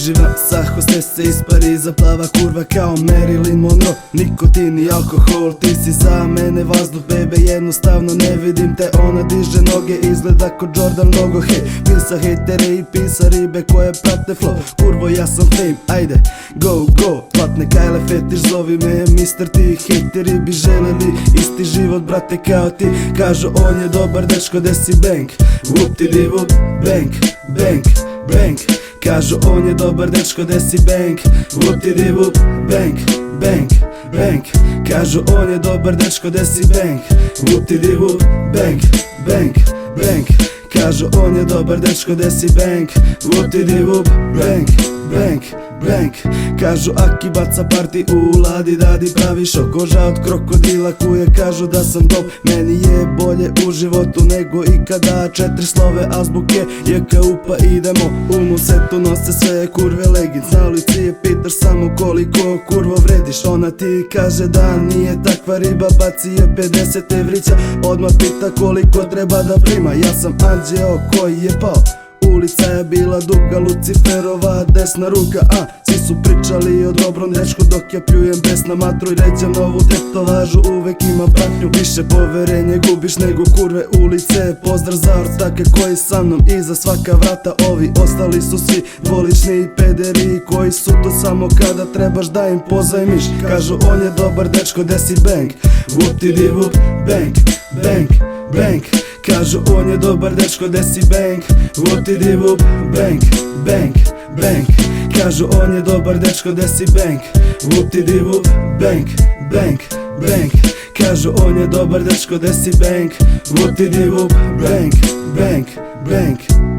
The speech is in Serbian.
Uživa sa hostese iz Pariza, plava kurva kao Marilyn Monroe. Nikotin i alkohol, ti si za mene vazduh, bebe, jednostavno ne vidim te. Ona diže noge, izgleda ko Jordan logo. Hej, pisa hejtere i pisa ribe koje prate flow. Kurvo, ja sam fame, ajde, go, go. Platne kajle, fetiš, zovi me mister, ti hejteri bi želeli isti život, brate, kao ti. Kažu on je dobar dečko, desi bang, whoop ti di whoop, bang, bang, bang. Kažu on je dobar dečko, desi bang, whoop ti di whoop, bang, bang, bang. Kažu on je dobar dečko, desi bang, whoop ti di whoop, bang, bang, bang. Kažu on je dobar dečko, desi bang, whoop ti di whoop, bang, bang, bang. Kažu Aki baca party u ladi dadi, pravi šok, koža od krokodila kuje. Kažu da sam dob, meni je bolje u životu nego ikada. 4 slove azbuke, JKU pa idemo. U musetu nose sve kurve legit, na ulici je pitaš samo koliko kurvo vrediš. Ona ti kaže da nije takva riba, baci je 50 evrića, odmah pita koliko treba da prima. Ja sam anđeo koji je pao, ulica je bila duga, Luciferova desna ruka, svi su pričali o dobrom dečku, dok ja pljujem bes na matru i ređam novu tetovažu, uvek ima pratnju. Više poverenje gubiš nego kurve ulice. Pozdrav za ortake koji sa mnom iza svaka vrata, ovi ostali su svi dvolični i pederi koji su tu samo kada trebaš da im pozajmiš. Kažu on je dobar dečko, desi bang, whoop ti di whoop, bang, bang, bang. Kažu on je dobar dečko, desi bang, whoop ti di whoop, bang, bang, bang. Kažu on je dobar dečko, desi bang, whoop ti di whoop, bang, bang, bang. Kažu on je dobar dečko, desi bang, whoop ti di whoop, bang, bang, bang.